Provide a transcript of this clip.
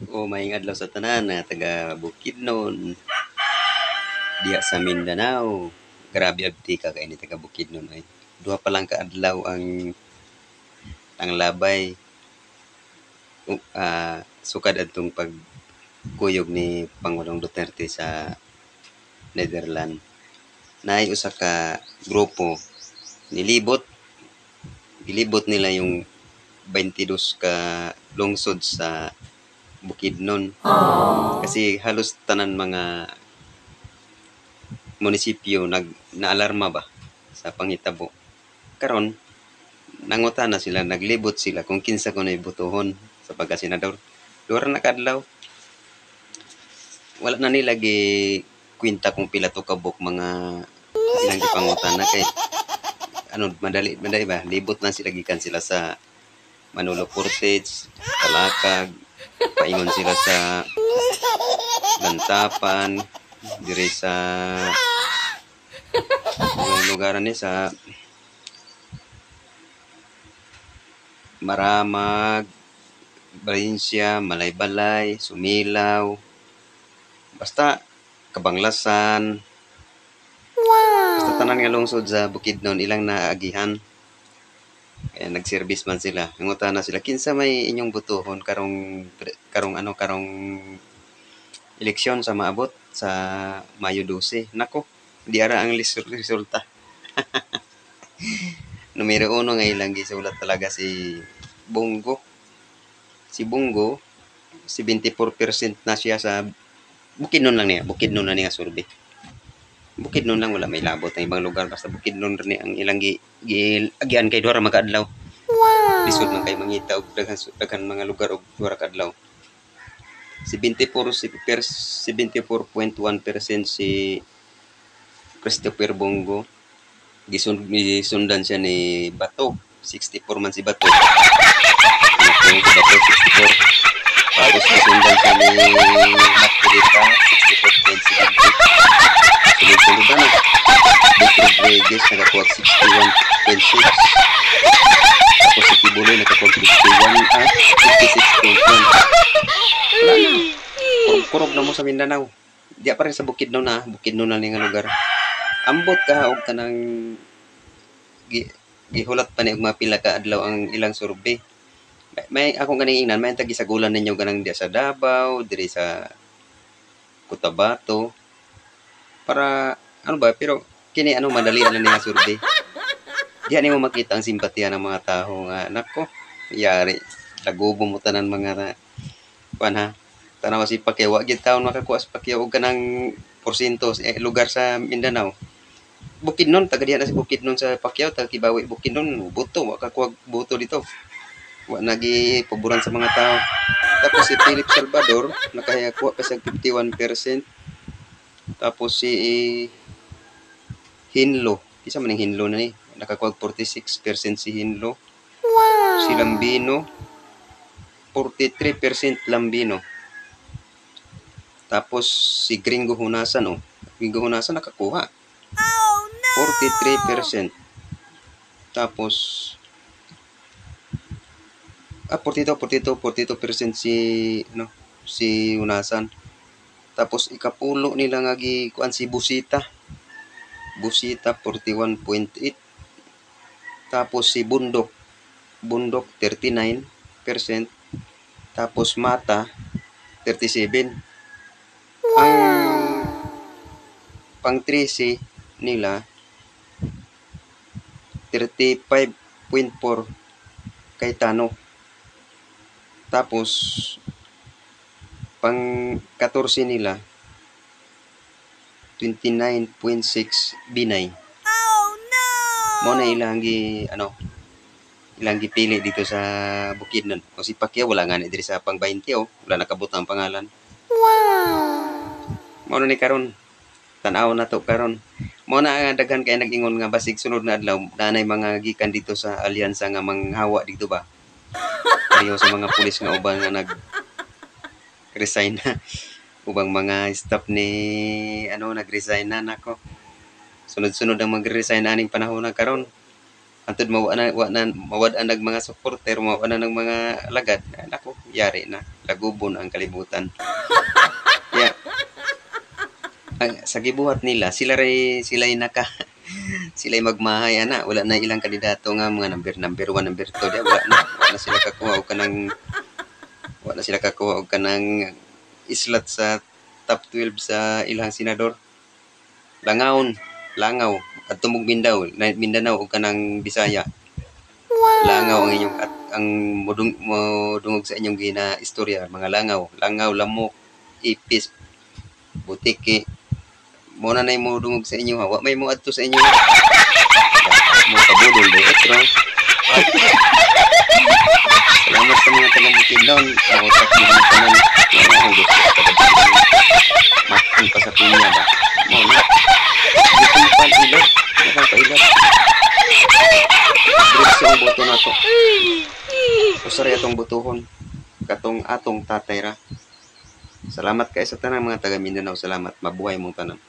O maayong adlaw sa tanan na taga Bukidnon, diha sa Mindanao. Grabe abdi ka kay ni taga Bukidnon ay. Duha pa lang ka adlaw ang labay sukad adtong pagkuyog ni Pangulong Duterte sa Netherlands. Naay usa ka grupo nilibot gilibot nila yung 22 ka lungsod sa Bukidnon. Kasi halos tanan mga munisipyo naalarma ba sa panghitabo. Karon nangutana sila, naglibot sila kung kinsa kuno'y botohon sa pagka-senador. Duha na kadlaw. Wala na nila kwenta kung pila to kabuk mga ilang gipangutana kay madali ba, libot lang sila gikan sila sa Manolo Portage, Talakag, paingon sila sa Lantapan, dire sa lugaran ni sa Maramag, Valencia, Malaybalay, Sumilaw, basta Kabanglasan. Basta tanan nga lungsod sa Bukidnon ilang naagihan. Kaya nag-service man sila. Nangutana sila, kinsa may inyong botohon karong eleksyon sa maabot sa Mayo 12. Nako, di ara ang resulta. Numero 1 nga ilang gisulat talaga si Bongo. Si Bongo, 74% na siya sa Bukidnon lang niya. Bukidnon na niya survey. Bukidnon lang, wala may labot ang ibang lugar. Basta Bukidnon rin ang ilang agian kay duha ra makadlaw. Lisod man kay mangita og daghan mga lugar og duha ra kadlaw. 74.1% si Christopher Bongo. Gisundan siya ni Bato. 64 man si Bato. Bato 64. Tapos gisundan siya ni Makulita. 64.70. Sunod-sunod na. Victor Reyes nakakuha 61.6. Tapos si Kibuloy nakakuha 51 at 56.1. Wala na. Kurog na mo sa Mindanao. Di pa rin sa Bukidnon na. Bukidnon na nga lugar. Ambot ka og kanang gihulat pa ni og mapila ka adlaw ang ilang survey. May akong ganing ingnan, may tagisagulan ninyo ganang diya sa Davao, diri sa Cotabato. Para ano ba, pero kini madali lang nga survey. Diyan nimo makita ang simpatiya ng mga tao nga nako, yari lagubo mo tanan mga kuan ha. Tanaw si Pacquiao, wa gid taon makakuha si Pacquiao og kanang porsyento lugar sa Mindanao. Bukidnon, taga diha na si Bukidnon sa Pacquiao, taga Kibawi Bukidnon, boto, wa kakuha boto dito. Wa nagi paboran sa mga tao. Tapos si Philip Salvador, nakakuha pa sa 51%. Tapos si Hinlo, isa man ang Hinlo na ni, nakakuha 46% si Hinlo. Si Lambino, 43% Lambino. Tapos si Gringo Hunasan, Gringo Hunasan nakakuha 43%. Tapos 42% si Hunasan. Tapos ikapulo nila nga kuan si Busita 41.8. Tapos si Bundok 39%. Tapos Mata 37. Ang pang 13 nila 35.4 kay Tano. Tapos pang 14 nila 29.6 Binay. Mo na ilang gipili dito sa Bukidnon. O si Pacquiao wala nga ni diri sa pang 20 wala nakabot ang pangalan. Mo na ni karon tan-aw na to karon. Mo na nga daghan kay nag-ingon nga basig sunod na adlaw nanay mga gikan dito sa alyansa nga manghawa dito ba. Pareho sa mga pulis nga uban nga nag-resign na. Ubang mga staff ni nag-resign na nako. Sunod-sunod ang mag-resign aning panahon na karon. Antod mawad-an nag mga supporter, mawad na ng mga alagad, naku, yari na, lagubon ang kalibutan. Kaya sa gibuhat nila, sila'y sila'y magmahay ana, wala na ilang kandidato nga mga number 1, number 2, di wala na sila kakuha og kanang islat sa top 12 sa ilang senador. Langaw adto mong Mindanao ug kanang Bisaya. Langaw ang inyong at ang modungog sa inyong istorya, mga langaw, lamok, ipis, butiki. Mo na nay modungog sa inyo ha. Wa may mo adto sa inyo. Mo kabudol de etro. Salamat sa mga taga-Bukidnon. Ako sa Bukidnon. Makin pa sa pinya ba? Mo na. Dito mo pa ilot. Diretso ang boto na to. Usari atong botohon. Katong atong tatay ra. Salamat kayo sa tanan mga taga Mindanao. Salamat. Mabuhay mong tanan.